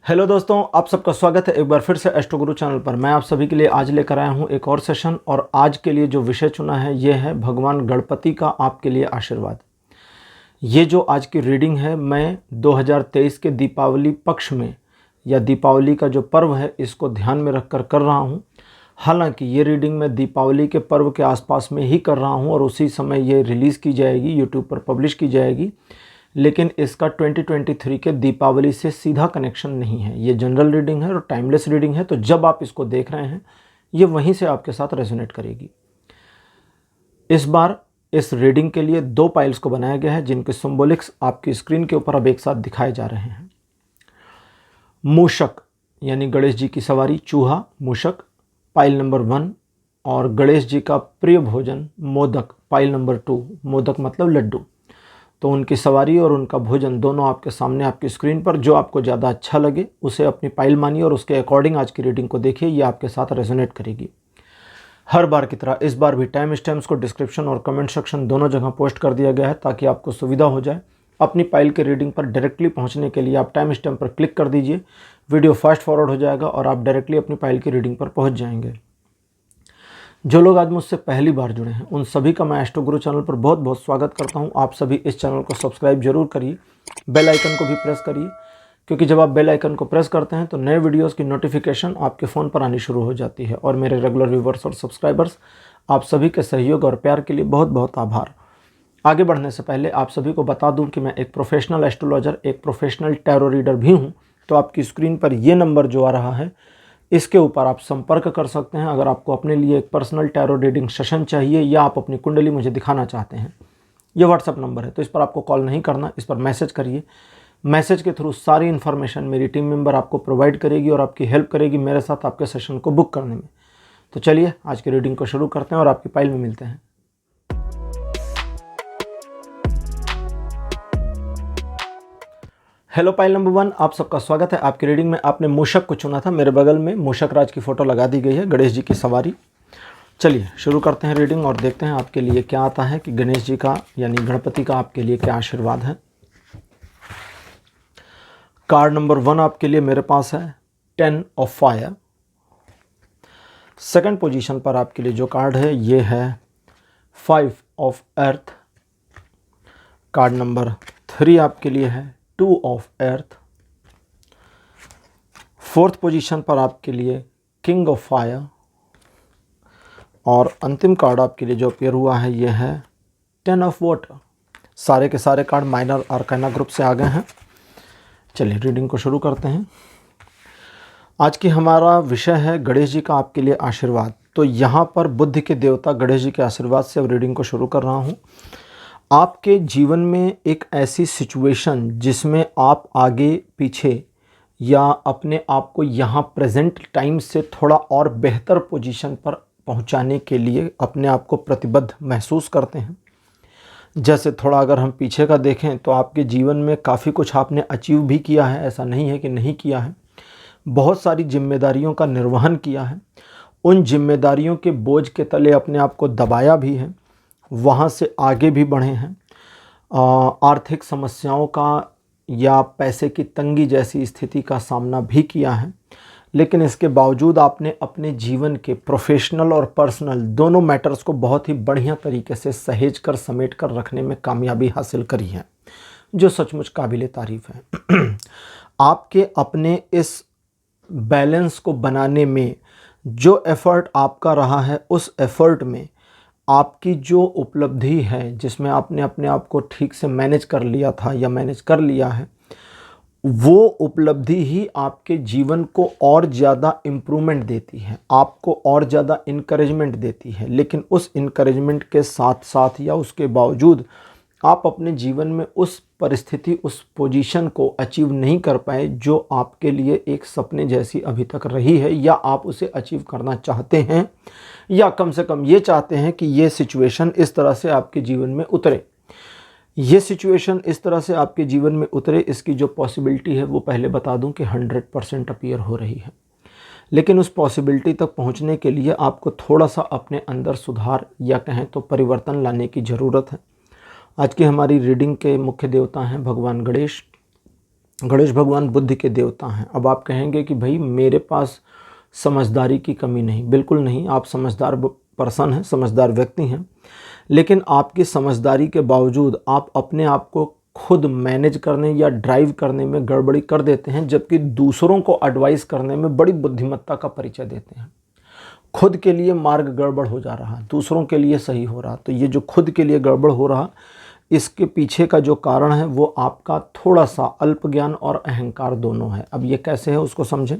Hello दोस्तों, आप सबका स्वागत है एक बार फिर से एस्ट्रो गुरु चैनल पर। मैं आप सभी के लिए आज लेकर आया हूं एक और सेशन और आज के लिए जो विषय चुना है ये है भगवान गणपति का आपके लिए आशीर्वाद। ये जो आज की रीडिंग है मैं 2023 के दीपावली पक्ष में या दीपावली का जो पर्व है इसको ध्यान में रखकर कर रहा हूं। हालांकि ये रीडिंग मैं दीपावली के पर्व के आसपास में ही कर रहा हूं और उसी समय ये रिलीज़ की जाएगी, यूट्यूब पर पब्लिश की जाएगी, लेकिन इसका 2023 के दीपावली से सीधा कनेक्शन नहीं है। ये जनरल रीडिंग है और टाइमलेस रीडिंग है, तो जब आप इसको देख रहे हैं ये वहीं से आपके साथ रेजोनेट करेगी। इस बार इस रीडिंग के लिए 2 पाइल्स को बनाया गया है जिनके सिंबॉलिक्स आपकी स्क्रीन के ऊपर अब एक साथ दिखाए जा रहे हैं। मूषक यानी गणेश जी की सवारी, चूहा मूषक पाइल नंबर 1, और गणेश जी का प्रिय भोजन मोदक पाइल नंबर 2। मोदक मतलब लड्डू। तो उनकी सवारी और उनका भोजन दोनों आपके सामने आपकी स्क्रीन पर। जो आपको ज़्यादा अच्छा लगे उसे अपनी पाइल मानिए और उसके अकॉर्डिंग आज की रीडिंग को देखिए, ये आपके साथ रेजोनेट करेगी। हर बार की तरह इस बार भी टाइम स्टैम्प्स को डिस्क्रिप्शन और कमेंट सेक्शन दोनों जगह पोस्ट कर दिया गया है ताकि आपको सुविधा हो जाए। अपनी पाइल के रीडिंग पर डायरेक्टली पहुँचने के लिए आप टाइम स्टैम्प पर क्लिक कर दीजिए, वीडियो फास्ट फॉरवर्ड हो जाएगा और आप डायरेक्टली अपनी पाइल की रीडिंग पर पहुँच जाएंगे। जो लोग आज मुझसे पहली बार जुड़े हैं उन सभी का मैं एस्ट्रो गुरु चैनल पर बहुत बहुत स्वागत करता हूं। आप सभी इस चैनल को सब्सक्राइब जरूर करिए, बेल आइकन को भी प्रेस करिए, क्योंकि जब आप बेल आइकन को प्रेस करते हैं तो नए वीडियोस की नोटिफिकेशन आपके फ़ोन पर आनी शुरू हो जाती है। और मेरे रेगुलर व्यूवर्स और सब्सक्राइबर्स, आप सभी के सहयोग और प्यार के लिए बहुत बहुत आभार। आगे बढ़ने से पहले आप सभी को बता दूँ कि मैं एक प्रोफेशनल एस्ट्रोलॉजर, एक प्रोफेशनल टैरो रीडर भी हूँ। तो आपकी स्क्रीन पर ये नंबर जो आ रहा है इसके ऊपर आप संपर्क कर सकते हैं अगर आपको अपने लिए एक पर्सनल टैरो रीडिंग सेशन चाहिए या आप अपनी कुंडली मुझे दिखाना चाहते हैं। ये व्हाट्सअप नंबर है, तो इस पर आपको कॉल नहीं करना, इस पर मैसेज करिए। मैसेज के थ्रू सारी इन्फॉर्मेशन मेरी टीम मेंबर आपको प्रोवाइड करेगी और आपकी हेल्प करेगी मेरे साथ आपके सेशन को बुक करने में। तो चलिए आज की रीडिंग को शुरू करते हैं और आपकी पाइल में मिलते हैं। हेलो पाइल नंबर 1, आप सबका स्वागत है। आपकी रीडिंग में आपने मूषक को चुना था। मेरे बगल में मूषक राज की फ़ोटो लगा दी गई है, गणेश जी की सवारी। चलिए शुरू करते हैं रीडिंग और देखते हैं आपके लिए क्या आता है कि गणेश जी का यानी गणपति का आपके लिए क्या आशीर्वाद है। कार्ड नंबर 1 आपके लिए मेरे पास है 10 ऑफ फायर। सेकंड पोजीशन पर आपके लिए जो कार्ड है ये है 5 ऑफ अर्थ। कार्ड नंबर 3 आपके लिए है 2 ऑफ अर्थ। फोर्थ पोजीशन पर आपके लिए किंग ऑफ फायर। और अंतिम कार्ड आपके लिए जो अपीयर हुआ है ये है 10 ऑफ वाटर। सारे के सारे कार्ड माइनर आर्काना ग्रुप से आ गए हैं। चलिए रीडिंग को शुरू करते हैं। आज की हमारा विषय है गणेश जी का आपके लिए आशीर्वाद। तो यहाँ पर बुद्धि के देवता गणेश जी के आशीर्वाद से अब रीडिंग को शुरू कर रहा हूँ। आपके जीवन में एक ऐसी सिचुएशन जिसमें आप आगे पीछे या अपने आप को यहाँ प्रेजेंट टाइम से थोड़ा और बेहतर पोजीशन पर पहुँचाने के लिए अपने आप को प्रतिबद्ध महसूस करते हैं। जैसे थोड़ा अगर हम पीछे का देखें तो आपके जीवन में काफ़ी कुछ आपने अचीव भी किया है, ऐसा नहीं है कि नहीं किया है। बहुत सारी जिम्मेदारियों का निर्वहन किया है, उन जिम्मेदारियों के बोझ के तले अपने आप को दबाया भी है, वहाँ से आगे भी बढ़े हैं। आर्थिक समस्याओं का या पैसे की तंगी जैसी स्थिति का सामना भी किया है, लेकिन इसके बावजूद आपने अपने जीवन के प्रोफेशनल और पर्सनल दोनों मैटर्स को बहुत ही बढ़िया तरीके से सहेज कर समेट कर रखने में कामयाबी हासिल करी है, जो सचमुच काबिले तारीफ़ है। आपके अपने इस बैलेंस को बनाने में जो एफ़र्ट आपका रहा है, उस एफ़र्ट में आपकी जो उपलब्धि है जिसमें आपने अपने आप को ठीक से मैनेज कर लिया था या मैनेज कर लिया है, वो उपलब्धि ही आपके जीवन को और ज़्यादा इम्प्रूवमेंट देती है, आपको और ज़्यादा इनकरेजमेंट देती है। लेकिन उस इनकरेजमेंट के साथ साथ या उसके बावजूद आप अपने जीवन में उस परिस्थिति, उस पोजीशन को अचीव नहीं कर पाए जो आपके लिए एक सपने जैसी अभी तक रही है, या आप उसे अचीव करना चाहते हैं, या कम से कम ये चाहते हैं कि ये सिचुएशन इस तरह से आपके जीवन में उतरे। ये सिचुएशन इस तरह से आपके जीवन में उतरे, इसकी जो पॉसिबिलिटी है वो पहले बता दूं कि 100% अपीयर हो रही है। लेकिन उस पॉसिबिलिटी तक पहुंचने के लिए आपको थोड़ा सा अपने अंदर सुधार या कहें तो परिवर्तन लाने की ज़रूरत है। आज की हमारी रीडिंग के मुख्य देवता हैं भगवान गणेश। गणेश भगवान बुद्धि के देवता हैं। अब आप कहेंगे कि भाई मेरे पास समझदारी की कमी नहीं, बिल्कुल नहीं, आप समझदार पर्सन हैं, समझदार व्यक्ति हैं, लेकिन आपकी समझदारी के बावजूद आप अपने आप को खुद मैनेज करने या ड्राइव करने में गड़बड़ी कर देते हैं, जबकि दूसरों को एडवाइस करने में बड़ी बुद्धिमत्ता का परिचय देते हैं। खुद के लिए मार्ग गड़बड़ हो जा रहा, दूसरों के लिए सही हो रहा। तो ये जो खुद के लिए गड़बड़ हो रहा, इसके पीछे का जो कारण है वो आपका थोड़ा सा अल्प ज्ञान और अहंकार दोनों है। अब ये कैसे है उसको समझें।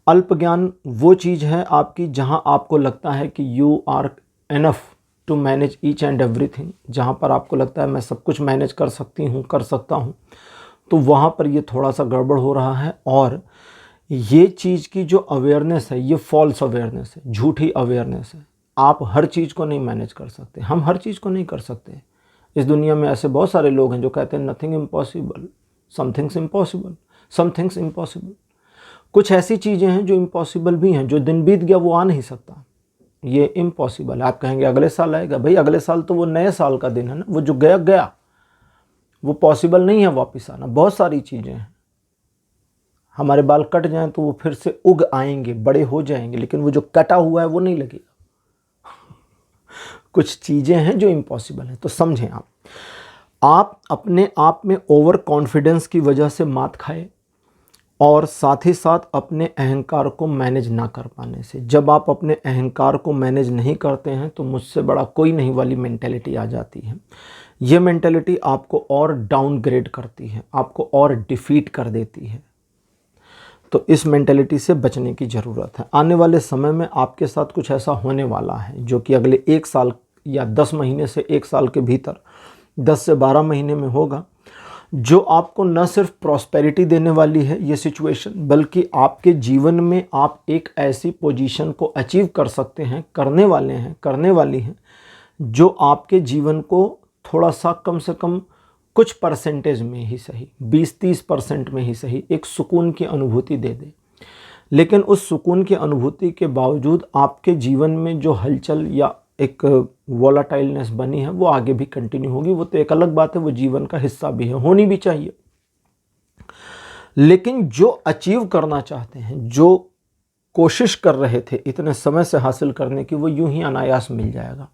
अल्प ज्ञान वो चीज़ है आपकी जहां आपको लगता है कि you are enough to manage each and everything, जहां पर आपको लगता है मैं सब कुछ मैनेज कर सकती हूँ, कर सकता हूँ, तो वहाँ पर ये थोड़ा सा गड़बड़ हो रहा है। और ये चीज़ की जो अवेयरनेस है ये फॉल्स अवेयरनेस है, झूठी अवेयरनेस है। आप हर चीज़ को नहीं मैनेज कर सकते, हम हर चीज़ को नहीं कर सकते। इस दुनिया में ऐसे बहुत सारे लोग हैं जो कहते हैं nothing impossible, somethings impossible, somethings impossible. कुछ ऐसी चीज़ें हैं जो इम्पॉसिबल भी हैं, जो दिन बीत गया वो आ नहीं सकता, ये इम्पॉसिबल है। आप कहेंगे अगले साल आएगा, भाई अगले साल तो वो नए साल का दिन है ना, वो जो गया गया, वो पॉसिबल नहीं है वापस आना। बहुत सारी चीज़ें हैं, हमारे बाल कट जाएं तो वो फिर से उग आएंगे, बड़े हो जाएंगे, लेकिन वो जो कटा हुआ है वो नहीं लगेगा। कुछ चीज़ें हैं जो इम्पॉसिबल हैं। तो समझें आप अपने आप में ओवर कॉन्फिडेंस की वजह से मात खाए, और साथ ही साथ अपने अहंकार को मैनेज ना कर पाने से। जब आप अपने अहंकार को मैनेज नहीं करते हैं तो मुझसे बड़ा कोई नहीं वाली मेंटेलिटी आ जाती है। ये मेंटेलिटी आपको और डाउनग्रेड करती है, आपको और डिफीट कर देती है। तो इस मेंटेलिटी से बचने की ज़रूरत है। आने वाले समय में आपके साथ कुछ ऐसा होने वाला है जो कि अगले 1 साल या 10 महीने से 1 साल के भीतर, 10 से 12 महीने में होगा, जो आपको न सिर्फ प्रॉस्पेरिटी देने वाली है ये सिचुएशन, बल्कि आपके जीवन में आप एक ऐसी पोजीशन को अचीव कर सकते हैं, करने वाले हैं, करने वाली हैं, जो आपके जीवन को थोड़ा सा कम से कम कुछ परसेंटेज में ही सही, 20-30% में ही सही, एक सुकून की अनुभूति दे दे। लेकिन उस सुकून की अनुभूति के बावजूद आपके जीवन में जो हलचल या एक वॉलाटाइलनेस बनी है वो आगे भी कंटिन्यू होगी। वो तो एक अलग बात है, वो जीवन का हिस्सा भी है, होनी भी चाहिए। लेकिन जो अचीव करना चाहते हैं, जो कोशिश कर रहे थे इतने समय से हासिल करने की, वो यूं ही अनायास मिल जाएगा।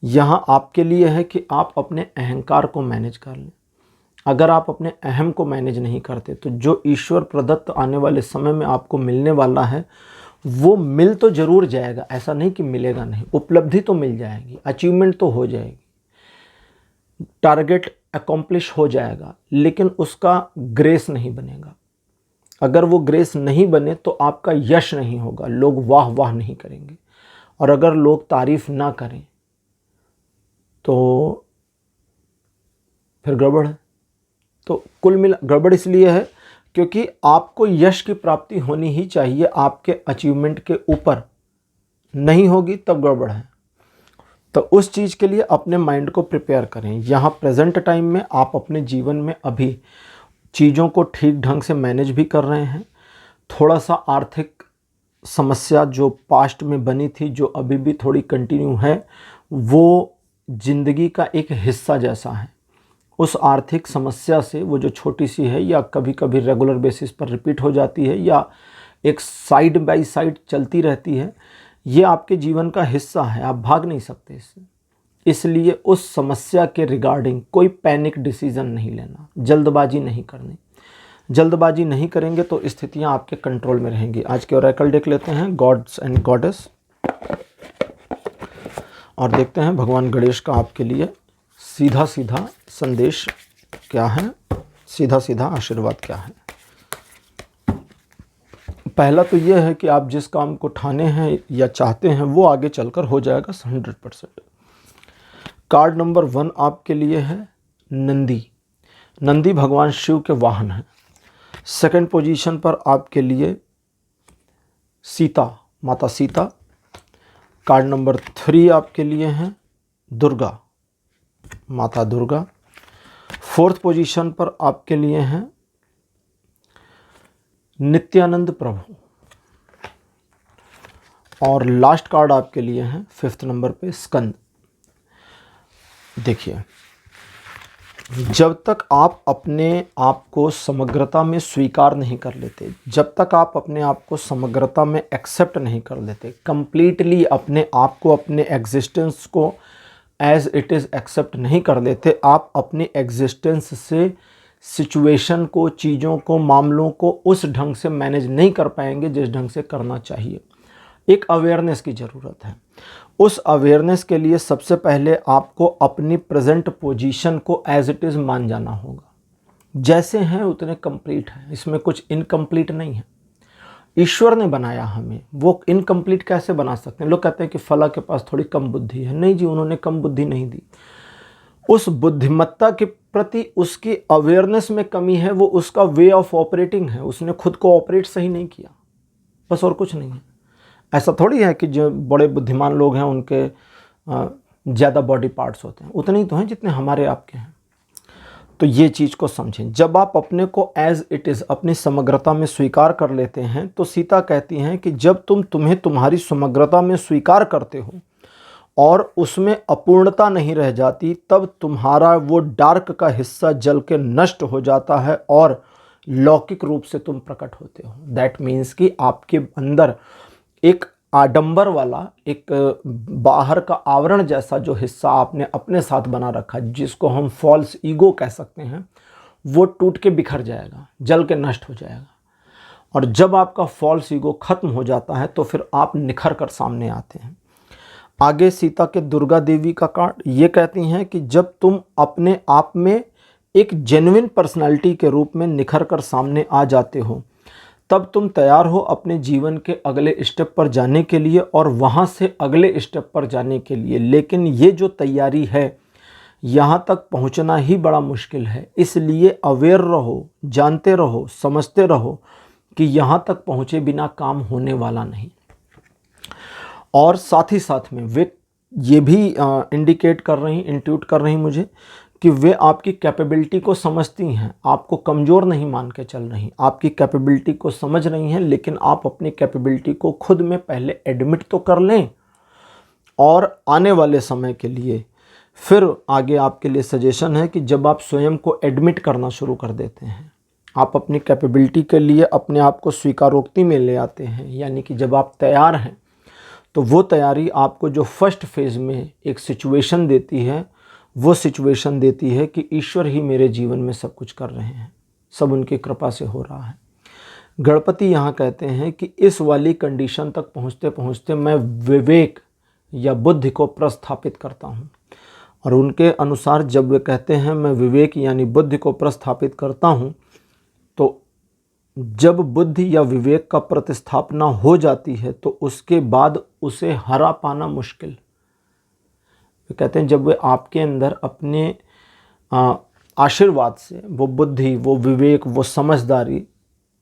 यहाँ आपके लिए है कि आप अपने अहंकार को मैनेज कर लें। अगर आप अपने अहम को मैनेज नहीं करते तो जो ईश्वर प्रदत्त आने वाले समय में आपको मिलने वाला है वो मिल तो जरूर जाएगा, ऐसा नहीं कि मिलेगा नहीं। उपलब्धि तो मिल जाएगी, अचीवमेंट तो हो जाएगी, टारगेट अकॉम्प्लिश हो जाएगा, लेकिन उसका ग्रेस नहीं बनेगा। अगर वो ग्रेस नहीं बने तो आपका यश नहीं होगा, लोग वाह वाह नहीं करेंगे। और अगर लोग तारीफ ना करें तो फिर गड़बड़ है। तो कुल मिला गड़बड़ इसलिए है क्योंकि आपको यश की प्राप्ति होनी ही चाहिए, आपके अचीवमेंट के ऊपर नहीं होगी तब गड़बड़ है। तो उस चीज़ के लिए अपने माइंड को प्रिपेयर करें। यहाँ प्रेजेंट टाइम में आप अपने जीवन में अभी चीज़ों को ठीक ढंग से मैनेज भी कर रहे हैं। थोड़ा सा आर्थिक समस्या जो पास्ट में बनी थी, जो अभी भी थोड़ी कंटिन्यू है, वो ज़िंदगी का एक हिस्सा जैसा है। उस आर्थिक समस्या से वो जो छोटी सी है या कभी कभी रेगुलर बेसिस पर रिपीट हो जाती है या एक साइड बाय साइड चलती रहती है, ये आपके जीवन का हिस्सा है, आप भाग नहीं सकते इससे। इसलिए उस समस्या के रिगार्डिंग कोई पैनिक डिसीजन नहीं लेना, जल्दबाजी नहीं करनी। जल्दबाजी नहीं करेंगे तो स्थितियां आपके कंट्रोल में रहेंगी। आज के ओरेकल देख लेते हैं, गॉड्स एंड गॉडेस, और देखते हैं भगवान गणेश का आपके लिए सीधा सीधा संदेश क्या है, सीधा सीधा आशीर्वाद क्या है। पहला तो यह है कि आप जिस काम को ठाने हैं या चाहते हैं वो आगे चलकर हो जाएगा 100%। कार्ड नंबर 1 आपके लिए है नंदी। नंदी भगवान शिव के वाहन हैं। सेकंड पोजीशन पर आपके लिए सीता, माता सीता। कार्ड नंबर 3 आपके लिए हैं दुर्गा, माता दुर्गा। फोर्थ पोजीशन पर आपके लिए हैं नित्यानंद प्रभु। और लास्ट कार्ड आपके लिए हैं 5th नंबर पे स्कंद। देखिए जब तक आप अपने आप को समग्रता में स्वीकार नहीं कर लेते, जब तक आप अपने आप को समग्रता में एक्सेप्ट नहीं कर लेते, कंप्लीटली अपने आप को, अपने एग्जिस्टेंस को एज इट इज़ एक्सेप्ट नहीं कर लेते, आप अपनी एग्जिस्टेंस से सिचुएशन को, चीज़ों को, मामलों को उस ढंग से मैनेज नहीं कर पाएंगे जिस ढंग से करना चाहिए। एक अवेयरनेस की ज़रूरत है। उस अवेयरनेस के लिए सबसे पहले आपको अपनी प्रेजेंट पोजीशन को एज इट इज़ मान जाना होगा। जैसे हैं उतने कंप्लीट हैं, इसमें कुछ इनकम्प्लीट नहीं है। ईश्वर ने बनाया हमें, वो इनकम्प्लीट कैसे बना सकते हैं? लोग कहते हैं कि फला के पास थोड़ी कम बुद्धि है। नहीं जी, उन्होंने कम बुद्धि नहीं दी। उस बुद्धिमत्ता के प्रति उसकी अवेयरनेस में कमी है, वो उसका वे ऑफ ऑपरेटिंग है। उसने खुद को ऑपरेट सही नहीं किया, बस, और कुछ नहीं है। ऐसा थोड़ी है कि जो बड़े बुद्धिमान लोग हैं उनके ज़्यादा बॉडी पार्ट्स होते हैं, उतने ही तो हैं जितने हमारे आपके हैं। तो ये चीज़ को समझें। जब आप अपने को एज इट इज़, अपनी समग्रता में स्वीकार कर लेते हैं, तो सीता कहती हैं कि जब तुम्हें तुम्हारी समग्रता में स्वीकार करते हो और उसमें अपूर्णता नहीं रह जाती, तब तुम्हारा वो डार्क का हिस्सा जल के नष्ट हो जाता है और लौकिक रूप से तुम प्रकट होते हो। दैट मीन्स कि आपके अंदर एक आडंबर वाला, एक बाहर का आवरण जैसा जो हिस्सा आपने अपने साथ बना रखा, जिसको हम फॉल्स ईगो कह सकते हैं, वो टूट के बिखर जाएगा, जल के नष्ट हो जाएगा। और जब आपका फॉल्स ईगो खत्म हो जाता है तो फिर आप निखर कर सामने आते हैं। आगे सीता के दुर्गा देवी का कार्ड ये कहती हैं कि जब तुम अपने आप में एक जेन्युइन पर्सनालिटी के रूप में निखर कर सामने आ जाते हो, तब तुम तैयार हो अपने जीवन के अगले स्टेप पर जाने के लिए और वहाँ से अगले स्टेप पर जाने के लिए। लेकिन ये जो तैयारी है, यहाँ तक पहुँचना ही बड़ा मुश्किल है। इसलिए अवेयर रहो, जानते रहो, समझते रहो कि यहाँ तक पहुँचे बिना काम होने वाला नहीं। और साथ ही साथ में वे ये भी इंडिकेट कर रही, इंट्यूट कर रही मुझे कि वे आपकी कैपेबिलिटी को समझती हैं, आपको कमज़ोर नहीं मान के चल रही, आपकी कैपेबिलिटी को समझ रही हैं। लेकिन आप अपनी कैपेबिलिटी को खुद में पहले एडमिट तो कर लें, और आने वाले समय के लिए फिर आगे आपके लिए सजेशन है कि जब आप स्वयं को एडमिट करना शुरू कर देते हैं, आप अपनी कैपेबिलिटी के लिए अपने आप को स्वीकारोक्ति में ले आते हैं, यानी कि जब आप तैयार हैं, तो वो तैयारी आपको जो फर्स्ट फेज़ में एक सिचुएशन देती है, वो सिचुएशन देती है कि ईश्वर ही मेरे जीवन में सब कुछ कर रहे हैं, सब उनकी कृपा से हो रहा है। गणपति यहाँ कहते हैं कि इस वाली कंडीशन तक पहुँचते पहुँचते मैं विवेक या बुद्धि को प्रस्थापित करता हूँ। और उनके अनुसार जब वे कहते हैं मैं विवेक यानी बुद्धि को प्रस्थापित करता हूँ, तो जब बुद्धि या विवेक का प्रतिस्थापना हो जाती है तो उसके बाद उसे हरा पाना मुश्किल। वे कहते हैं जब वे आपके अंदर अपने आशीर्वाद से वो बुद्धि, वो विवेक, वो समझदारी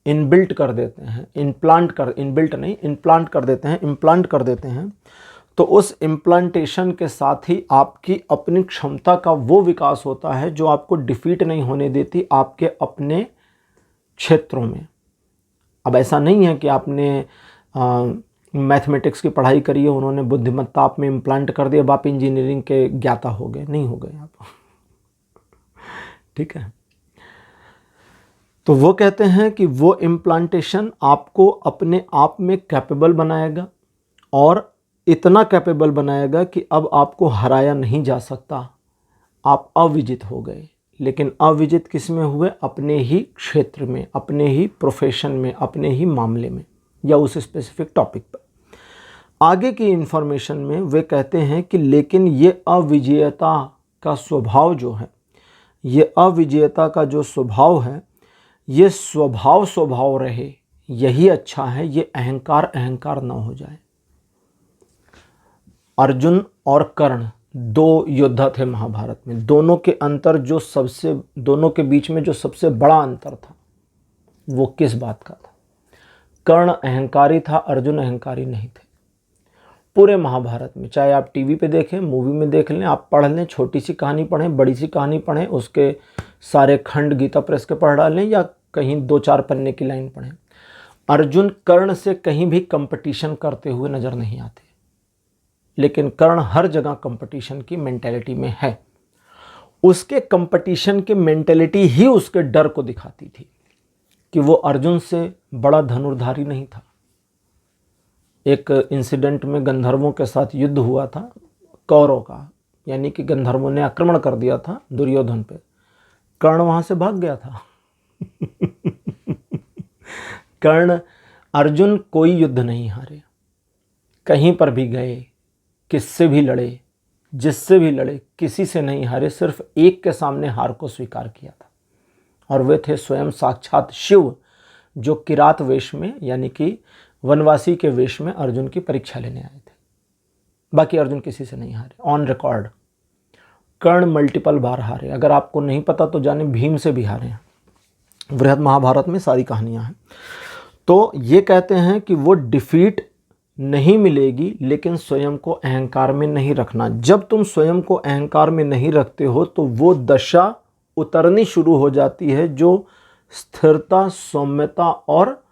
इनबिल्ट कर देते हैं, इम्प्लांट कर देते हैं, तो उस इम्प्लांटेशन के साथ ही आपकी अपनी क्षमता का वो विकास होता है जो आपको डिफीट नहीं होने देती आपके अपने क्षेत्रों में। अब ऐसा नहीं है कि आपने मैथमेटिक्स की पढ़ाई करी है, उन्होंने बुद्धिमत्ता आप में इम्प्लांट कर दिया, अब आप इंजीनियरिंग के ज्ञाता हो गए, नहीं हो गए आप। ठीक है। तो वो कहते हैं कि वो इम्प्लांटेशन आपको अपने आप में कैपेबल बनाएगा, और इतना कैपेबल बनाएगा कि अब आपको हराया नहीं जा सकता। आप अविजित हो गए। लेकिन अविजित किस में हुए? अपने ही क्षेत्र में, अपने ही प्रोफेशन में, अपने ही मामले में, या उस स्पेसिफिक टॉपिक पर। आगे की इन्फॉर्मेशन में वे कहते हैं कि लेकिन ये अविजेयता का स्वभाव जो है, ये अविजेयता का जो स्वभाव है, ये स्वभाव रहे, यही अच्छा है। ये अहंकार ना हो जाए। अर्जुन और कर्ण दो योद्धा थे महाभारत में। दोनों के बीच में जो सबसे बड़ा अंतर था वो किस बात का था? कर्ण अहंकारी था, अर्जुन अहंकारी नहीं थे। पूरे महाभारत में, चाहे आप टीवी पे देखें, मूवी में देख लें, आप पढ़ लें, छोटी सी कहानी पढ़ें, बड़ी सी कहानी पढ़ें, उसके सारे खंड गीता प्रेस के पढ़ डालें या कहीं 2-4 पन्ने की लाइन पढ़ें, अर्जुन कर्ण से कहीं भी कंपटीशन करते हुए नज़र नहीं आते। लेकिन कर्ण हर जगह कंपटीशन की मेंटालिटी में है। उसके कंपटीशन की मेंटेलिटी ही उसके डर को दिखाती थी कि वो अर्जुन से बड़ा धनुर्धारी नहीं था। एक इंसिडेंट में गंधर्वों के साथ युद्ध हुआ था कौरवों का, यानी कि गंधर्वों ने आक्रमण कर दिया था दुर्योधन पे। कर्ण वहां से भाग गया था। कर्ण, अर्जुन कोई युद्ध नहीं हारे, कहीं पर भी गए, किससे भी लड़े, जिससे भी लड़े, किसी से नहीं हारे, सिर्फ एक के सामने हार को स्वीकार किया था, और वे थे स्वयं साक्षात शिव, जो किरात वेश में यानी कि वनवासी के वेश में अर्जुन की परीक्षा लेने आए थे। बाकी अर्जुन किसी से नहीं हारे, ऑन रिकॉर्ड। कर्ण मल्टीपल बार हारे, अगर आपको नहीं पता तो जाने भीम से भी हारे हैं, बृहद महाभारत में सारी कहानियां हैं। तो ये कहते हैं कि वो डिफीट नहीं मिलेगी, लेकिन स्वयं को अहंकार में नहीं रखना। जब तुम स्वयं को अहंकार में नहीं रखते हो तो वो दशा उतरनी शुरू हो जाती है जो स्थिरता, सौम्यता और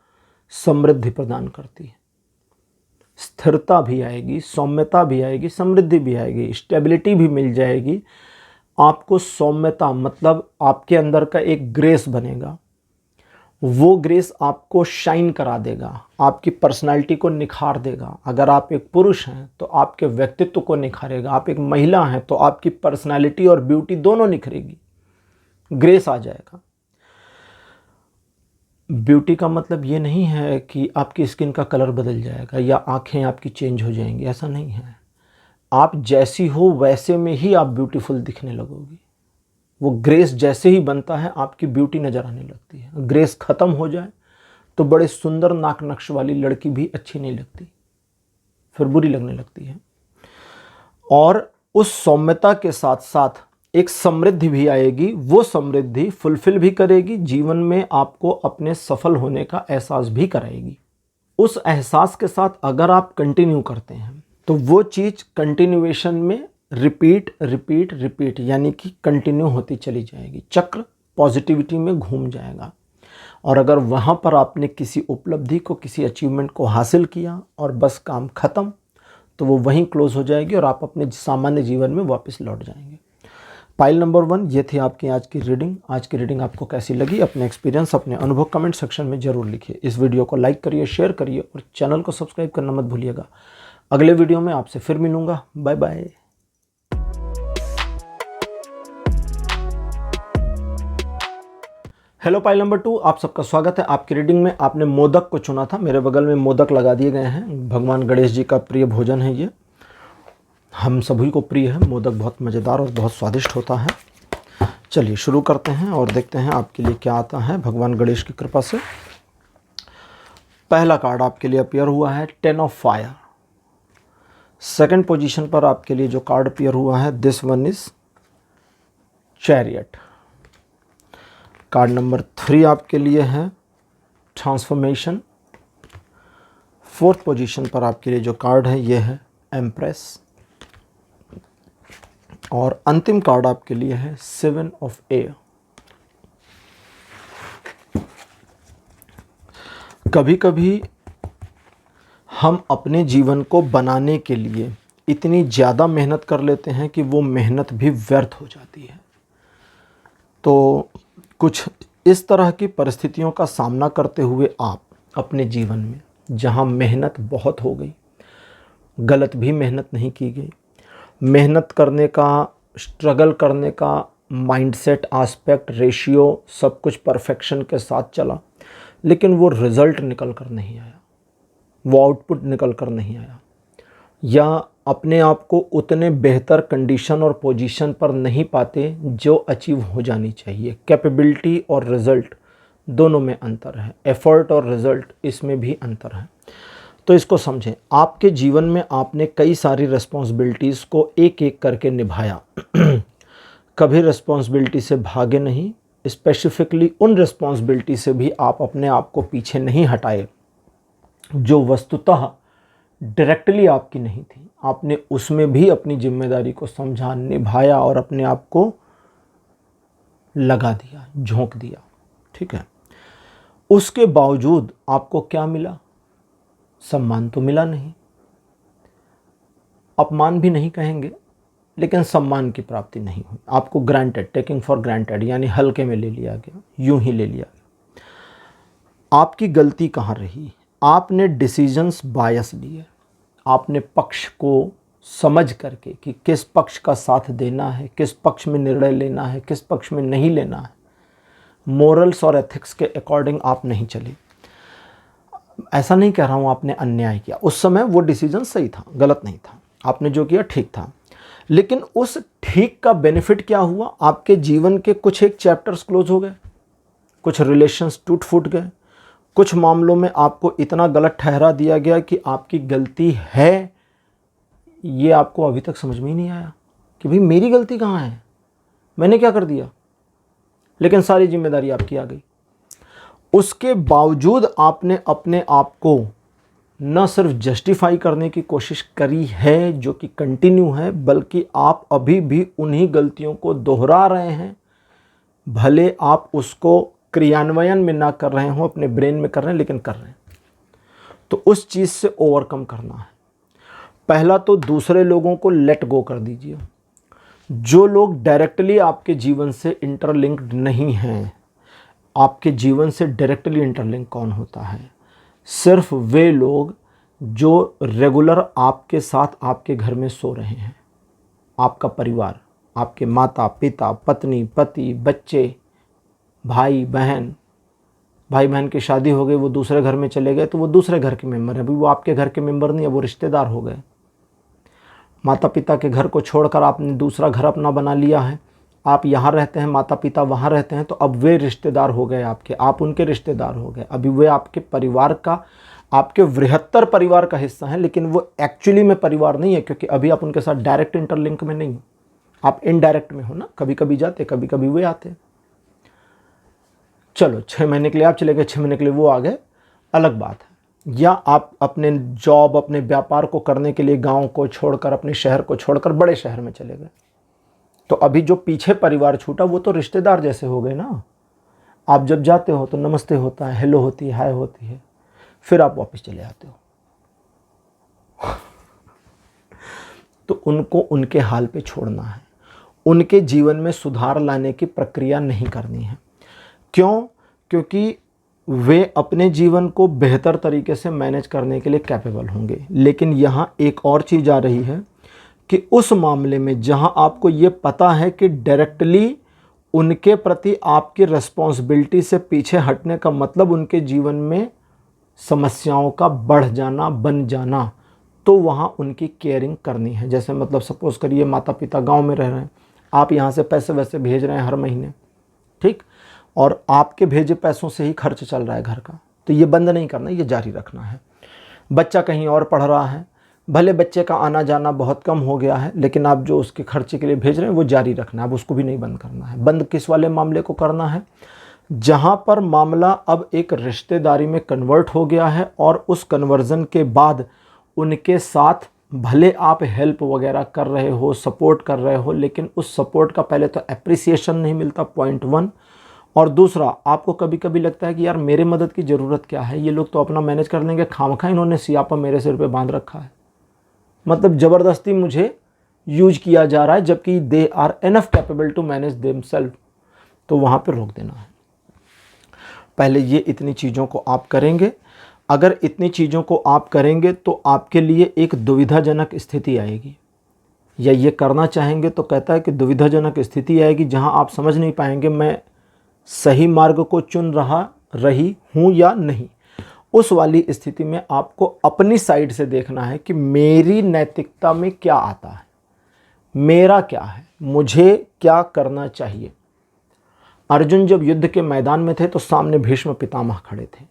समृद्धि प्रदान करती है। स्थिरता भी आएगी, सौम्यता भी आएगी, समृद्धि भी आएगी, स्टेबिलिटी भी मिल जाएगी आपको। सौम्यता मतलब आपके अंदर का एक ग्रेस बनेगा, वो ग्रेस आपको शाइन करा देगा, आपकी पर्सनालिटी को निखार देगा। अगर आप एक पुरुष हैं तो आपके व्यक्तित्व को निखारेगा, आप एक महिला हैं तो आपकी पर्सनालिटी और ब्यूटी दोनों निखरेगी, ग्रेस आ जाएगा। ब्यूटी का मतलब ये नहीं है कि आपकी स्किन का कलर बदल जाएगा या आंखें आपकी चेंज हो जाएंगी, ऐसा नहीं है। आप जैसी हो वैसे में ही आप ब्यूटीफुल दिखने लगोगी। वो ग्रेस जैसे ही बनता है आपकी ब्यूटी नज़र आने लगती है। ग्रेस ख़त्म हो जाए तो बड़े सुंदर नाक नक्श वाली लड़की भी अच्छी नहीं लगती, फिर बुरी लगने लगती है। और उस सौम्यता के साथ साथ एक समृद्धि भी आएगी, वो समृद्धि फुलफिल भी करेगी, जीवन में आपको अपने सफल होने का एहसास भी कराएगी। उस एहसास के साथ अगर आप कंटिन्यू करते हैं तो वो चीज़ कंटिन्यूएशन में रिपीट रिपीट रिपीट यानी कि कंटिन्यू होती चली जाएगी, चक्र पॉजिटिविटी में घूम जाएगा। और अगर वहाँ पर आपने किसी उपलब्धि को, किसी अचीवमेंट को हासिल किया और बस काम ख़त्म, तो वो वहीं क्लोज हो जाएगी और आप अपने सामान्य जीवन में वापस लौट जाएंगे। पाइल नंबर 1 ये थी आपकी आज की रीडिंग। आज की रीडिंग आपको कैसी लगी, अपने एक्सपीरियंस, अपने अनुभव कमेंट सेक्शन में ज़रूर लिखिए। इस वीडियो को लाइक करिए, शेयर करिए और चैनल को सब्सक्राइब करना मत भूलिएगा। अगले वीडियो में आपसे फिर मिलूँगा। Bye bye. Hello pile number 2, आप सबका स्वागत है। आपकी रीडिंग में आपने मोदक को चुना था। मेरे बगल में मोदक लगा दिए गए हैं। भगवान गणेश जी का प्रिय भोजन है ये, हम सभी को प्रिय है। मोदक बहुत मज़ेदार और बहुत स्वादिष्ट होता है। चलिए शुरू करते हैं और देखते हैं आपके लिए क्या आता है भगवान गणेश की कृपा से। पहला कार्ड आपके लिए अपीयर हुआ है 10 ऑफ फायर। सेकंड पोजीशन पर आपके लिए जो कार्ड अपीयर हुआ है, this one is chariot. Card number 3 आपके लिए है ट्रांसफॉर्मेशन। फोर्थ पोजीशन पर आपके लिए जो कार्ड है ये है एम्प्रेस। और अंतिम कार्ड आपके लिए है 7 ऑफ एयर। कभी कभी हम अपने जीवन को बनाने के लिए इतनी ज़्यादा मेहनत कर लेते हैं कि वो मेहनत भी व्यर्थ हो जाती है। तो कुछ इस तरह की परिस्थितियों का सामना करते हुए आप अपने जीवन में, जहां मेहनत बहुत हो गई, गलत भी मेहनत नहीं की गई, मेहनत करने का, स्ट्रगल करने का माइंडसेट, एस्पेक्ट, रेशियो सब कुछ परफेक्शन के साथ चला, लेकिन वो रिज़ल्ट निकल कर नहीं आया, वो आउटपुट निकल कर नहीं आया, या अपने आप को उतने बेहतर कंडीशन और पोजीशन पर नहीं पाते जो अचीव हो जानी चाहिए। कैपेबिलिटी और रिज़ल्ट दोनों में अंतर है, एफर्ट और रिज़ल्ट इसमें भी अंतर है। तो इसको समझें। आपके जीवन में आपने कई सारी रिस्पॉन्सिबिलिटीज़ को एक एक करके निभाया। कभी रिस्पॉन्सिबिलिटी से भागे नहीं, स्पेसिफिकली उन रिस्पॉन्सिबिलिटी से भी आप अपने आप को पीछे नहीं हटाए जो वस्तुतः डायरेक्टली आपकी नहीं थी। आपने उसमें भी अपनी जिम्मेदारी को समझा, निभाया और अपने आप को लगा दिया, झोंक दिया। ठीक है। उसके बावजूद आपको क्या मिला? सम्मान तो मिला नहीं, अपमान भी नहीं कहेंगे, लेकिन सम्मान की प्राप्ति नहीं हुई। आपको ग्रांटेड, टेकिंग फॉर ग्रांटेड, यानी हल्के में ले लिया गया, यूं ही ले लिया गया। आपकी गलती कहाँ रही? आपने डिसीजंस बायस लिए। आपने पक्ष को समझ करके कि किस पक्ष का साथ देना है, किस पक्ष में निर्णय लेना है, किस पक्ष में नहीं लेना है, मोरल्स और एथिक्स के अकॉर्डिंग आप नहीं चले। ऐसा नहीं कह रहा हूँ आपने अन्याय किया, उस समय वो डिसीजन सही था, गलत नहीं था, आपने जो किया ठीक था, लेकिन उस ठीक का बेनिफिट क्या हुआ? आपके जीवन के कुछ एक चैप्टर्स क्लोज हो गए, कुछ रिलेशंस टूट फूट गए, कुछ मामलों में आपको इतना गलत ठहरा दिया गया कि आपकी गलती है ये आपको अभी तक समझ में ही नहीं आया कि भाई मेरी गलती कहाँ है, मैंने क्या कर दिया, लेकिन सारी जिम्मेदारी आपकी आ गई। उसके बावजूद आपने अपने आप को न सिर्फ जस्टिफाई करने की कोशिश करी है जो कि कंटिन्यू है, बल्कि आप अभी भी उन्हीं गलतियों को दोहरा रहे हैं। भले आप उसको क्रियान्वयन में ना कर रहे हो, अपने ब्रेन में कर रहे हैं, लेकिन कर रहे हैं। तो उस चीज़ से ओवरकम करना है। पहला तो दूसरे लोगों को लेट गो कर दीजिए। जो लोग डायरेक्टली आपके जीवन से इंटरलिंक्ड नहीं हैं। आपके जीवन से डायरेक्टली इंटरलिंक कौन होता है? सिर्फ वे लोग जो रेगुलर आपके साथ आपके घर में सो रहे हैं। आपका परिवार, आपके माता पिता, पत्नी पति, बच्चे, भाई बहन। भाई बहन की शादी हो गई, वो दूसरे घर में चले गए तो वो दूसरे घर के मेंबर हैं, अभी वो आपके घर के मेंबर नहीं है, वो रिश्तेदार हो गए। माता पिता के घर को छोड़कर आपने दूसरा घर अपना बना लिया है। आप यहाँ रहते हैं, माता पिता वहाँ रहते हैं, तो अब वे रिश्तेदार हो गए आपके, आप उनके रिश्तेदार हो गए। अभी वे आपके परिवार का, आपके बृहत्तर परिवार का हिस्सा हैं, लेकिन वो एक्चुअली में परिवार नहीं है, क्योंकि अभी आप उनके साथ डायरेक्ट इंटरलिंक में नहीं हो, आप इनडायरेक्ट में हो ना। कभी कभी जाते, कभी कभी वे आते। चलो 6 महीने के लिए आप चले गए, 6 महीने के लिए वो आ गए, अलग बात है। या आप अपने जॉब, अपने व्यापार को करने के लिए गांव को छोड़कर, अपने शहर को छोड़कर बड़े शहर में चले गए, तो अभी जो पीछे परिवार छूटा वो तो रिश्तेदार जैसे हो गए ना। आप जब जाते हो तो नमस्ते होता है, हेलो होती है, हाय होती है, फिर आप वापस चले आते हो। तो उनको उनके हाल पे छोड़ना है, उनके जीवन में सुधार लाने की प्रक्रिया नहीं करनी है। क्यों? क्योंकि वे अपने जीवन को बेहतर तरीके से मैनेज करने के लिए कैपेबल होंगे। लेकिन यहाँ एक और चीज़ आ रही है कि उस मामले में जहाँ आपको ये पता है कि डायरेक्टली उनके प्रति आपकी रिस्पॉन्सिबिलिटी से पीछे हटने का मतलब उनके जीवन में समस्याओं का बढ़ जाना, बन जाना, तो वहाँ उनकी केयरिंग करनी है। जैसे मतलब सपोज करिए माता पिता गांव में रह रहे हैं, आप यहाँ से पैसे वैसे भेज रहे हैं हर महीने, ठीक, और आपके भेजे पैसों से ही खर्च चल रहा है घर का, तो ये बंद नहीं करना, ये जारी रखना है। बच्चा कहीं और पढ़ रहा है, भले बच्चे का आना जाना बहुत कम हो गया है, लेकिन आप जो उसके खर्चे के लिए भेज रहे हैं वो जारी रखना है, अब उसको भी नहीं बंद करना है। बंद किस वाले मामले को करना है? जहाँ पर मामला अब एक रिश्तेदारी में कन्वर्ट हो गया है और उस कन्वर्जन के बाद उनके साथ भले आप हेल्प वगैरह कर रहे हो, सपोर्ट कर रहे हो, लेकिन उस सपोर्ट का पहले तो एप्रिसिएशन नहीं मिलता, पॉइंट 1। और दूसरा, आपको कभी कभी लगता है कि यार मेरे मदद की ज़रूरत क्या है, ये लोग तो अपना मैनेज कर लेंगे, खामखा इन्होंने सियापा मेरे सिर पे बांध रखा है, मतलब ज़बरदस्ती मुझे यूज किया जा रहा है, जबकि they are enough capable to manage themself. तो वहाँ पे रोक देना है। पहले ये इतनी चीज़ों को आप करेंगे। अगर इतनी चीज़ों को आप करेंगे तो आपके लिए एक दुविधाजनक स्थिति आएगी, या ये करना चाहेंगे तो कहता है कि दुविधाजनक स्थिति आएगी जहाँ आप समझ नहीं पाएंगे मैं सही मार्ग को चुन रही हूँ या नहीं। उस वाली स्थिति में आपको अपनी साइड से देखना है कि मेरी नैतिकता में क्या आता है, मेरा क्या है, मुझे क्या करना चाहिए। अर्जुन जब युद्ध के मैदान में थे तो सामने भीष्म पितामह खड़े थे,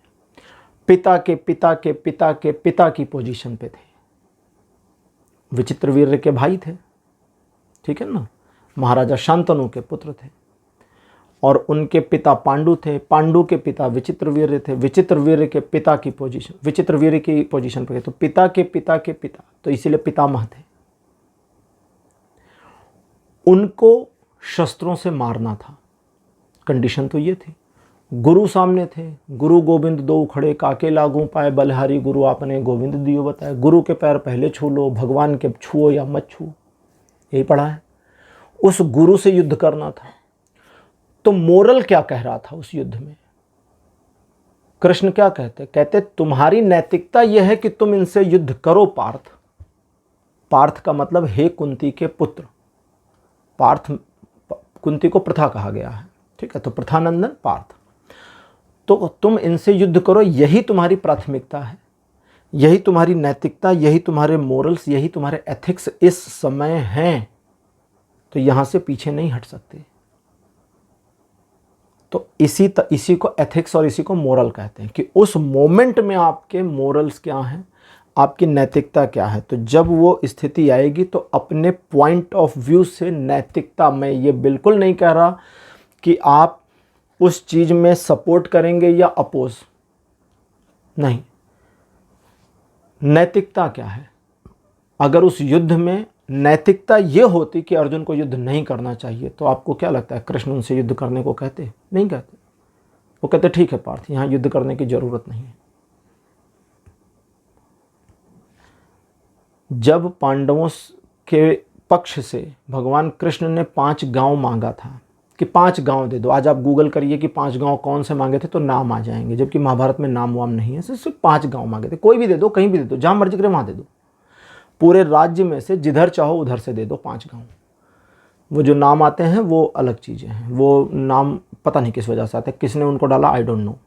पिता के पिता के पिता के पिता की पोजीशन पे थे, विचित्रवीर्य के भाई थे, ठीक है ना, महाराजा शांतनु के पुत्र थे, और उनके पिता पांडु थे, पांडु के पिता विचित्रवीर्य थे, विचित्रवीर्य के पिता की पोजीशन, विचित्रवीर्य की पोजीशन पे थे, तो पिता के पिता के पिता, तो इसीलिए पितामह थे। उनको शस्त्रों से मारना था, कंडीशन तो ये थी। गुरु सामने थे, गुरु गोविंद दो खड़े, काके लागू पाए बलहारी, गुरु आपने गोविंद दियो बताए। गुरु के पैर पहले छू लो, भगवान के छुओ या मत छुओ। यही पढ़ा है। उस गुरु से युद्ध करना था। तो मोरल क्या कह रहा था उस युद्ध में? कृष्ण क्या कहते? कहते तुम्हारी नैतिकता यह है कि तुम इनसे युद्ध करो पार्थ। पार्थ का मतलब हे कुंती के पुत्र। पार्थ, कुंती को प्रथा कहा गया है, ठीक है, तो प्रथानंदन पार्थ। तो तुम इनसे युद्ध करो, यही तुम्हारी प्राथमिकता है, यही तुम्हारी नैतिकता, यही तुम्हारे मोरल्स, यही तुम्हारे एथिक्स इस समय हैं। तो यहां से पीछे नहीं हट सकते। तो इसी को एथिक्स और इसी को मोरल कहते हैं कि उस मोमेंट में आपके मोरल्स क्या हैं, आपकी नैतिकता क्या है। तो जब वो स्थिति आएगी तो अपने पॉइंट ऑफ व्यू से नैतिकता, मैं ये बिल्कुल नहीं कह रहा कि आप उस चीज़ में सपोर्ट करेंगे या अपोज, नहीं। नैतिकता क्या है? अगर उस युद्ध में नैतिकता ये होती कि अर्जुन को युद्ध नहीं करना चाहिए, तो आपको क्या लगता है कृष्ण उनसे युद्ध करने को कहते? नहीं कहते। वो कहते ठीक है पार्थ, यहाँ युद्ध करने की जरूरत नहीं है। जब पांडवों के पक्ष से भगवान कृष्ण ने 5 गांव मांगा था कि 5 गांव दे दो, आज आप गूगल करिए कि 5 गांव कौन से मांगे थे तो नाम आ जाएंगे, जबकि महाभारत में नाम वाम नहीं है, सिर्फ 5 गांव मांगे थे। कोई भी दे दो, कहीं भी दे दो, जहां मर्जी करे वहां दे दो, पूरे राज्य में से जिधर चाहो उधर से दे दो 5 गांव। वो जो नाम आते हैं वो अलग चीज़ें हैं, वो नाम पता नहीं किस वजह से आते हैं, किसने उनको डाला आई डोंट नो।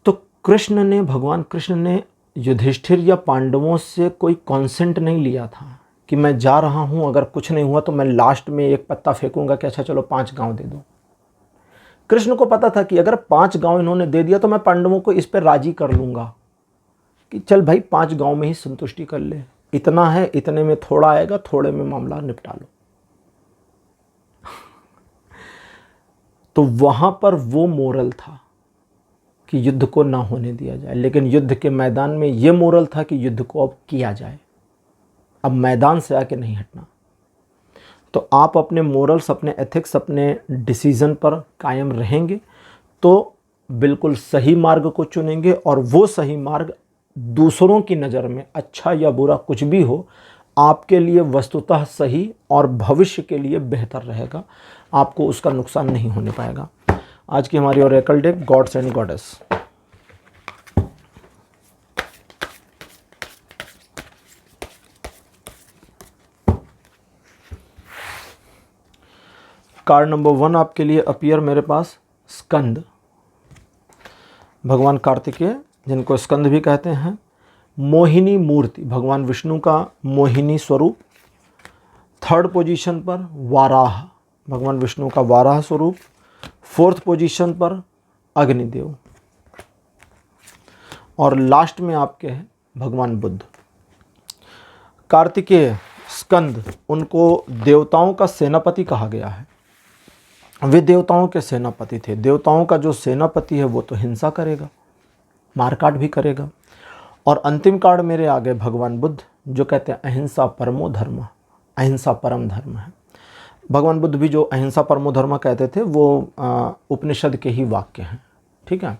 तो कृष्ण ने, भगवान कृष्ण ने युधिष्ठिर या पांडवों से कोई कॉन्सेंट नहीं लिया था कि मैं जा रहा हूं, अगर कुछ नहीं हुआ तो मैं लास्ट में एक पत्ता फेंकूंगा कि अच्छा चलो 5 गांव दे दो। कृष्ण को पता था कि अगर 5 गांव इन्होंने दे दिया तो मैं पांडवों को इस पर राजी कर लूंगा कि चल भाई 5 गांव में ही संतुष्टि कर ले, इतना है, इतने में थोड़ा आएगा, थोड़े में मामला निपटा लो। तो वहां पर वो मोरल था कि युद्ध को ना होने दिया जाए, लेकिन युद्ध के मैदान में ये मोरल था कि युद्ध को अब किया जाए, अब मैदान से आके नहीं हटना। तो आप अपने मोरल्स, अपने एथिक्स, अपने डिसीजन पर कायम रहेंगे तो बिल्कुल सही मार्ग को चुनेंगे, और वो सही मार्ग दूसरों की नज़र में अच्छा या बुरा कुछ भी हो, आपके लिए वस्तुतः सही और भविष्य के लिए बेहतर रहेगा, आपको उसका नुकसान नहीं होने पाएगा। आज की हमारी Oracle deck gods and goddess. Card number 1 आपके लिए अपीयर मेरे पास स्कंद, भगवान कार्तिकेय जिनको स्कंद भी कहते हैं, मोहिनी मूर्ति, भगवान विष्णु का मोहिनी स्वरूप। 3rd पोजीशन पर वाराह, भगवान विष्णु का वाराह स्वरूप। 4th पोजीशन पर अग्निदेव, और लास्ट में आपके हैं भगवान बुद्ध। कार्तिकेय, स्कंद, उनको देवताओं का सेनापति कहा गया है। वे देवताओं के सेनापति थे। देवताओं का जो सेनापति है वो तो हिंसा करेगा, मारकाट भी करेगा। और अंतिम कार्ड मेरे आगे भगवान बुद्ध, जो कहते हैं अहिंसा परमो धर्म, अहिंसा परम धर्म है। भगवान बुद्ध भी जो अहिंसा परमो धर्म कहते थे वो उपनिषद के ही वाक्य हैं, ठीक है।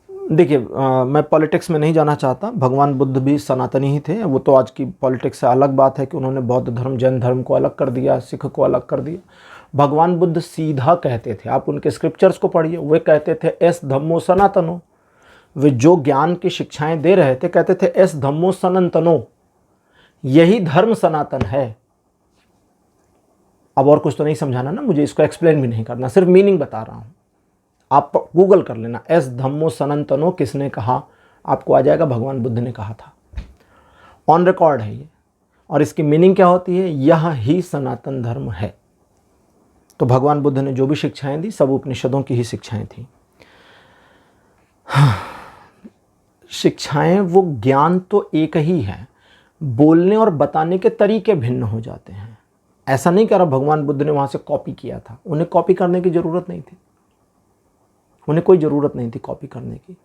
देखिए मैं पॉलिटिक्स में नहीं जाना चाहता, भगवान बुद्ध भी सनातनी ही थे। वो तो आज की पॉलिटिक्स से अलग बात है कि उन्होंने बौद्ध धर्म, जैन धर्म को अलग कर दिया, सिख को अलग कर दिया। भगवान बुद्ध सीधा कहते थे, आप उनके स्क्रिप्चर्स को पढ़िए, वे कहते थे एस धम्मो सनातनो। वे जो ज्ञान की शिक्षाएं दे रहे थे कहते थे एस धम्मो सनातनो, यही धर्म सनातन है। अब और कुछ तो नहीं समझाना ना मुझे, इसको एक्सप्लेन भी नहीं करना, सिर्फ मीनिंग बता रहा हूं। आप गूगल कर लेना एस धम्मो सनातनो किसने कहा, आपको आ जाएगा, भगवान बुद्ध ने कहा था, ऑन रिकॉर्ड है ये। और इसकी मीनिंग क्या होती है, यह ही सनातन धर्म है। तो भगवान बुद्ध ने जो भी शिक्षाएं दी सब उपनिषदों की ही शिक्षाएं थी। शिक्षाएं, वो ज्ञान तो एक ही है, बोलने और बताने के तरीके भिन्न हो जाते हैं। ऐसा नहीं कह रहा भगवान बुद्ध ने वहां से कॉपी किया था, उन्हें कॉपी करने की जरूरत नहीं थी, उन्हें कोई ज़रूरत नहीं थी कॉपी करने की,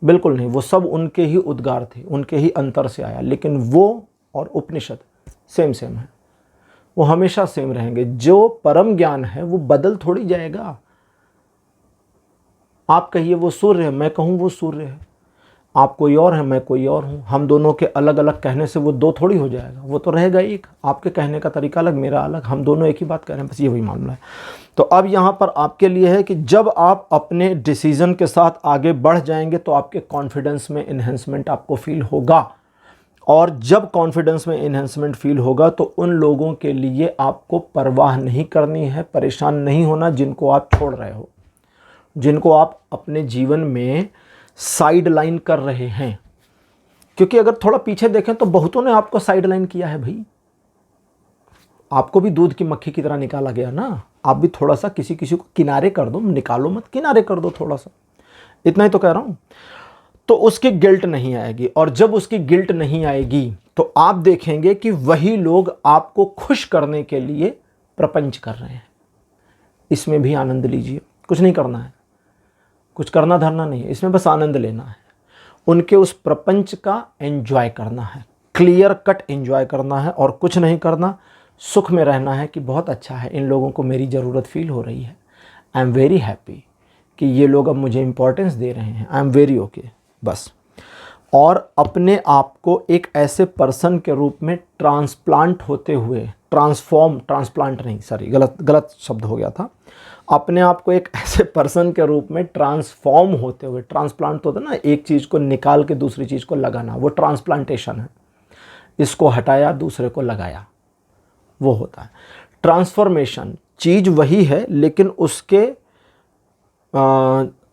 बिल्कुल नहीं। वो सब उनके ही उद्गार थे, उनके ही अंतर से आया। लेकिन वो और उपनिषद सेम है, वो हमेशा सेम रहेंगे। जो परम ज्ञान है वो बदल थोड़ी जाएगा। आप कहिए वो सूर्य है, मैं कहूँ वो सूर्य है, आप कोई और हैं, मैं कोई और हूँ। हम दोनों के अलग अलग कहने से वो दो थोड़ी हो जाएगा, वो तो रहेगा एक। आपके कहने का तरीका अलग, मेरा अलग, हम दोनों एक ही बात कह रहे हैं, बस ये वही मामला है। तो अब यहाँ पर आपके लिए है कि जब आप अपने डिसीज़न के साथ आगे बढ़ जाएंगे तो आपके कॉन्फिडेंस में इन्हेंसमेंट आपको फील होगा, और जब कॉन्फिडेंस में इन्हेंसमेंट फील होगा तो उन लोगों के लिए आपको परवाह नहीं करनी है, परेशान नहीं होना जिनको आप छोड़ रहे हो, जिनको आप अपने जीवन में साइड लाइन कर रहे हैं। क्योंकि अगर थोड़ा पीछे देखें तो बहुतों ने आपको साइड लाइन किया है भाई, आपको भी दूध की मक्खी की तरह निकाला गया ना। आप भी थोड़ा सा किसी किसी को किनारे कर दो, निकालो मत, किनारे कर दो थोड़ा सा, इतना ही तो कह रहा हूं। तो उसकी गिल्ट नहीं आएगी, और जब उसकी गिल्ट नहीं आएगी तो आप देखेंगे कि वही लोग आपको खुश करने के लिए प्रपंच कर रहे हैं। इसमें भी आनंद लीजिए, कुछ नहीं करना है, कुछ करना धरना नहीं है, इसमें बस आनंद लेना है, उनके उस प्रपंच का एंजॉय करना है, क्लियर कट एंजॉय करना है, और कुछ नहीं करना, सुख में रहना है कि बहुत अच्छा है, इन लोगों को मेरी ज़रूरत फील हो रही है, आई एम वेरी हैप्पी कि ये लोग अब मुझे इंपॉर्टेंस दे रहे हैं, आई एम वेरी ओके, बस। और अपने आप को एक ऐसे पर्सन के रूप में ट्रांसप्लांट होते हुए, ट्रांसप्लांट नहीं, सॉरी, गलत शब्द हो गया था, अपने आप को एक ऐसे पर्सन के रूप में ट्रांसफॉर्म होते हुए, ट्रांसप्लांट तो होता है ना, एक चीज़ को निकाल के दूसरी चीज़ को लगाना, वो ट्रांसप्लांटेशन है। इसको हटाया, दूसरे को लगाया, वो होता है ट्रांसफॉर्मेशन। चीज़ वही है लेकिन उसके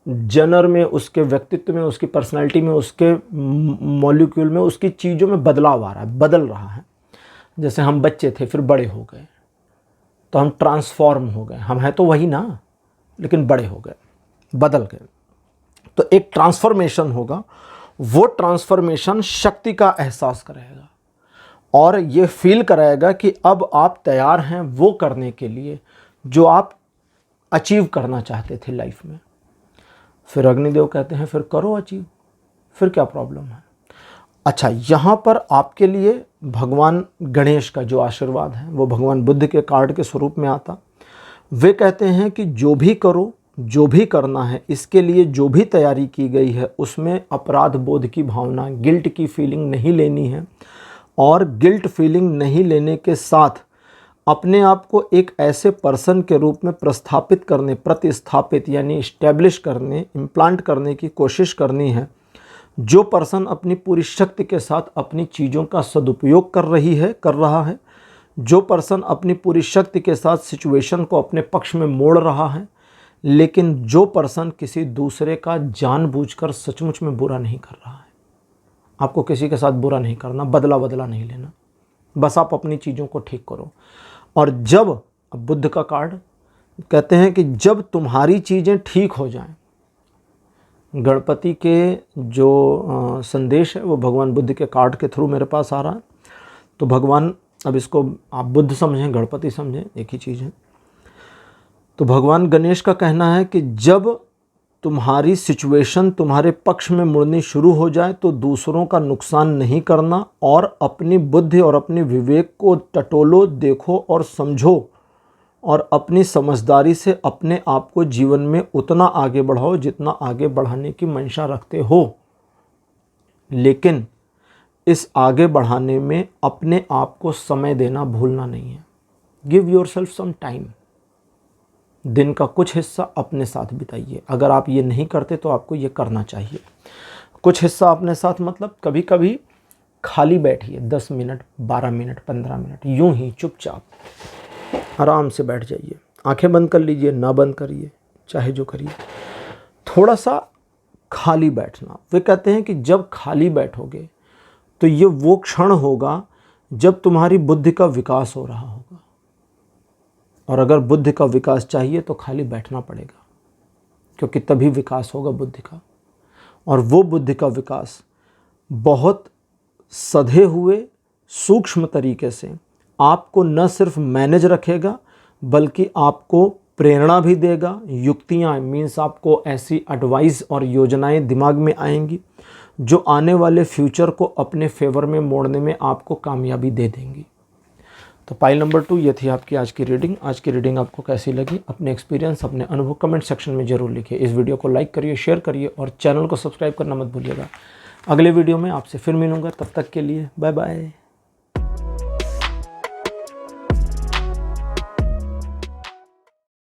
जनर में, उसके व्यक्तित्व में, उसकी पर्सनालिटी में, उसके मॉलिक्यूल में, उसकी चीज़ों में बदलाव आ रहा है, बदल रहा है। जैसे हम बच्चे थे फिर बड़े हो गए तो हम ट्रांसफॉर्म हो गए, हम हैं तो वही ना, लेकिन बड़े हो गए, बदल गए। तो एक ट्रांसफॉर्मेशन होगा, वो ट्रांसफॉर्मेशन शक्ति का एहसास कराएगा और ये फील कराएगा कि अब आप तैयार हैं वो करने के लिए जो आप अचीव करना चाहते थे लाइफ में। फिर अग्निदेव कहते हैं फिर करो अचीव, फिर क्या प्रॉब्लम है। अच्छा, यहाँ पर आपके लिए भगवान गणेश का जो आशीर्वाद है वो भगवान बुद्ध के कार्ड के स्वरूप में आता। वे कहते हैं कि जो भी करो, जो भी करना है, इसके लिए जो भी तैयारी की गई है उसमें अपराध बोध की भावना, गिल्ट की फीलिंग नहीं लेनी है, और गिल्ट फीलिंग नहीं लेने के साथ अपने आप को एक ऐसे पर्सन के रूप में प्रतिस्थापित यानी इस्टेब्लिश करने, इम्प्लांट करने की कोशिश करनी है। जो पर्सन अपनी पूरी शक्ति के साथ अपनी चीज़ों का सदुपयोग कर रहा है, जो पर्सन अपनी पूरी शक्ति के साथ सिचुएशन को अपने पक्ष में मोड़ रहा है, लेकिन जो पर्सन किसी दूसरे का जानबूझकर सचमुच में बुरा नहीं कर रहा है। आपको किसी के साथ बुरा नहीं करना, बदला नहीं लेना, बस आप अपनी चीज़ों को ठीक करो। और जब, अब बुद्ध का कार्ड कहते हैं कि जब तुम्हारी चीज़ें ठीक हो जाएं, गणपति के जो संदेश है वो भगवान बुद्ध के कार्ड के थ्रू मेरे पास आ रहा है। तो भगवान, अब इसको आप बुद्ध समझें, गणपति समझें, एक ही चीज़ है। तो भगवान गणेश का कहना है कि जब तुम्हारी सिचुएशन तुम्हारे पक्ष में मुड़नी शुरू हो जाए तो दूसरों का नुकसान नहीं करना और अपनी बुद्धि और अपने विवेक को टटोलो, देखो और समझो, और अपनी समझदारी से अपने आप को जीवन में उतना आगे बढ़ाओ जितना आगे बढ़ाने की मंशा रखते हो। लेकिन इस आगे बढ़ाने में अपने आप को समय देना भूलना नहीं है। Give yourself some time. दिन का कुछ हिस्सा अपने साथ बिताइए। अगर आप ये नहीं करते तो आपको ये करना चाहिए। कुछ हिस्सा अपने साथ मतलब कभी कभी खाली बैठिए, 10 मिनट, 12 मिनट, 15 मिनट, यूं ही चुपचाप आराम से बैठ जाइए। आंखें बंद कर लीजिए, ना बंद करिए, चाहे जो करिए, थोड़ा सा खाली बैठना। वे कहते हैं कि जब खाली बैठोगे तो ये वो क्षण होगा जब तुम्हारी बुद्धि का विकास हो रहा होगा, और अगर बुद्धि का विकास चाहिए तो खाली बैठना पड़ेगा, क्योंकि तभी विकास होगा बुद्धि का। और वो बुद्धि का विकास बहुत सधे हुए सूक्ष्म तरीके से आपको न सिर्फ मैनेज रखेगा बल्कि आपको प्रेरणा भी देगा। युक्तियाँ मीन्स आपको ऐसी एडवाइस और योजनाएं दिमाग में आएंगी जो आने वाले फ्यूचर को अपने फेवर में मोड़ने में आपको कामयाबी दे देंगी। तो पाइल नंबर 2 ये थी आपकी आज की रीडिंग। आज की रीडिंग आपको कैसी लगी, अपने एक्सपीरियंस, अपने अनुभव कमेंट सेक्शन में ज़रूर लिखिए। इस वीडियो को लाइक करिए, शेयर करिए और चैनल को सब्सक्राइब करना मत भूलिएगा। अगले वीडियो में आपसे फिर मिलूँगा, तब तक के लिए बाय बाय।